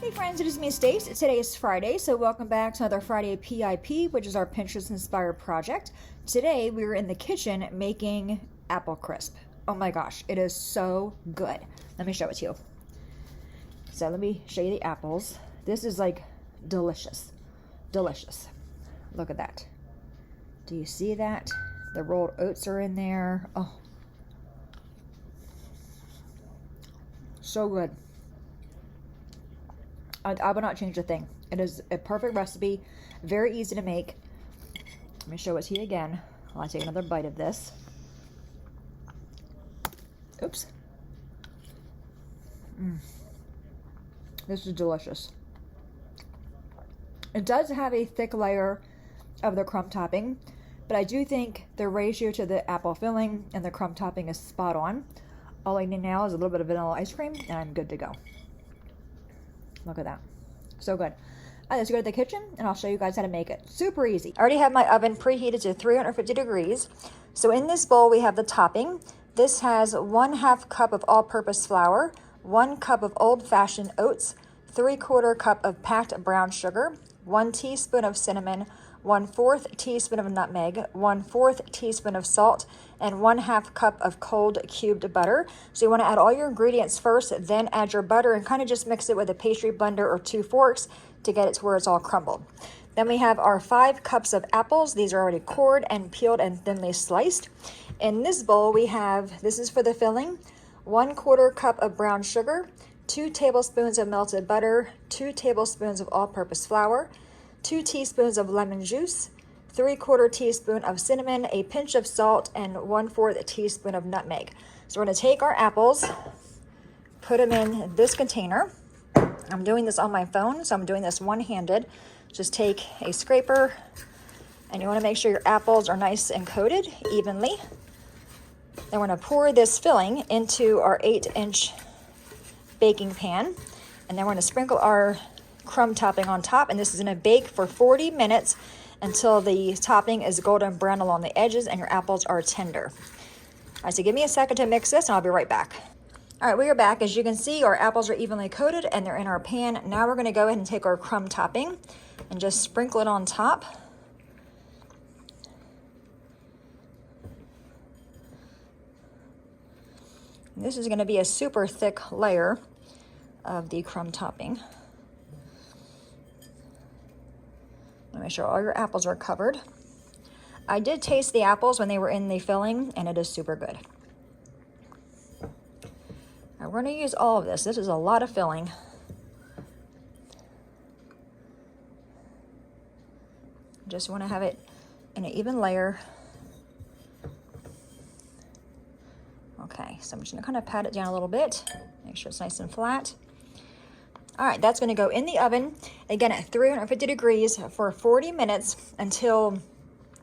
Hey friends, it is me, Stace. Today is Friday, so welcome back to another Friday PIP, which is our Pinterest-inspired project. Today, we are in the kitchen making apple crisp. Oh my gosh, it is so good. Let me show it to you. So let me show you the apples. This is like delicious. Delicious. Look at that. Do you see that? The rolled oats are in there. Oh. So good. I would not change a thing. It is a perfect recipe, very easy to make. Let me show it to you again while I take another bite of this. Oops. This is delicious. It does have a thick layer of the crumb topping, but I do think the ratio to the apple filling and the crumb topping is spot on. All I need now is a little bit of vanilla ice cream, and I'm good to go. Look at that. So good. All right, let's go to the kitchen and I'll show you guys how to make it. Super easy. I already have my oven preheated to 350 degrees. So in this bowl, we have the topping. This has 1/2 cup of all-purpose flour, 1 cup of old-fashioned oats, 3/4 cup of packed brown sugar, 1 teaspoon of cinnamon, 1/4 teaspoon of nutmeg, 1/4 teaspoon of salt, and 1/2 cup of cold cubed butter. So you want to add all your ingredients first, then add your butter and kind of just mix it with a pastry blender or 2 forks to get it to where it's all crumbled. Then we have our 5 cups of apples. These are already cored and peeled and thinly sliced. In this bowl we have, this is for the filling, 1/4 cup of brown sugar, 2 tablespoons of melted butter, 2 tablespoons of all-purpose flour, 2 teaspoons of lemon juice, 3/4 teaspoon of cinnamon, a pinch of salt, and 1/4 teaspoon of nutmeg. So we're going to take our apples, put them in this container. I'm doing this on my phone, so I'm doing this one-handed. Just take a scraper, and you want to make sure your apples are nice and coated evenly. Then we're going to pour this filling into our 8-inch baking pan, and then we're going to sprinkle our crumb topping on top, and this is going to bake for 40 minutes until the topping is golden brown along the edges and your apples are tender. All right, so give me a second to mix this and I'll be right back. All right, we are back. As you can see, our apples are evenly coated and they're in our pan. Now we're going to go ahead and take our crumb topping and just sprinkle it on top. And this is going to be a super thick layer of the crumb topping. Make sure all your apples are covered. I did taste the apples when they were in the filling, and it is super good. Now we're going to use all of this. This is a lot of filling. Just want to have it in an even layer. Okay, so I'm just going to kind of pat it down a little bit. Make sure it's nice and flat. All right, that's going to go in the oven, again at 350 degrees for 40 minutes until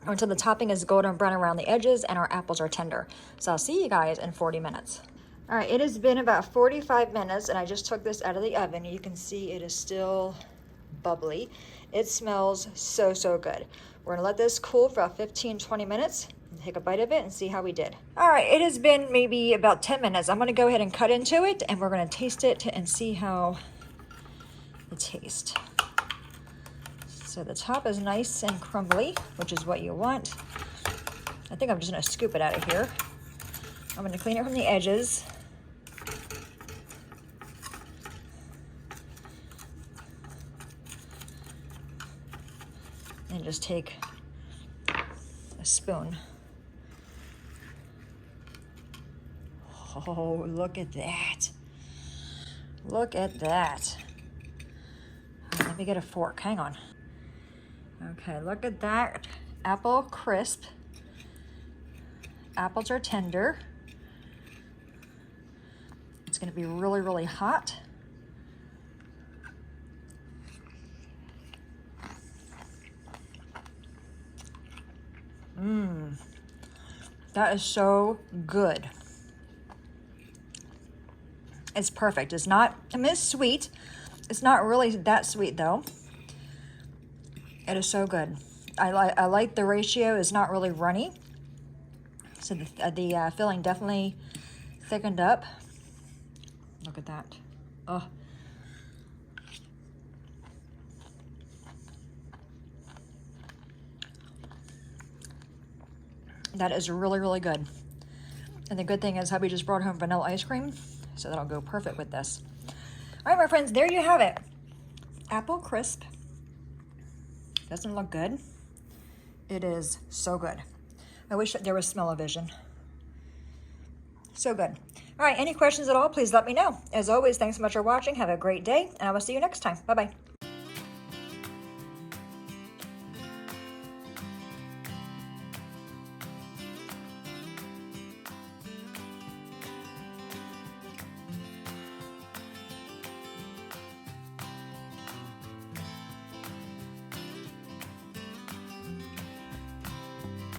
the topping is golden brown around the edges and our apples are tender. So I'll see you guys in 40 minutes. All right, it has been about 45 minutes and I just took this out of the oven. You can see it is still bubbly. It smells so, so good. We're going to let this cool for about 15-20 minutes. Take a bite of it and see how we did. All right, it has been maybe about 10 minutes. I'm going to go ahead and cut into it and we're going to taste it and see how the taste. So the top is nice and crumbly, which is what you want. I think I'm just going to scoop it out of here. I'm going to clean it from the edges. And just take a spoon. Oh, look at that. Look at that. Let me get a fork, hang on. Okay, look at that. Apple crisp. Apples are tender. It's gonna be really, really hot. That is so good. It's perfect. It's not, I mean, it's sweet. It's not really that sweet though. It is so good. I like the ratio is not really runny. So the filling definitely thickened up. Look at that. Oh, That is really, really good. And the good thing is hubby just brought home vanilla ice cream, so that'll go perfect with this. All right, my friends, there you have it. Apple crisp. Doesn't look good. It is so good. I wish there was smell-o-vision. So good. All right, any questions at all, please let me know. As always, thanks so much for watching. Have a great day, and I will see you next time. Bye-bye.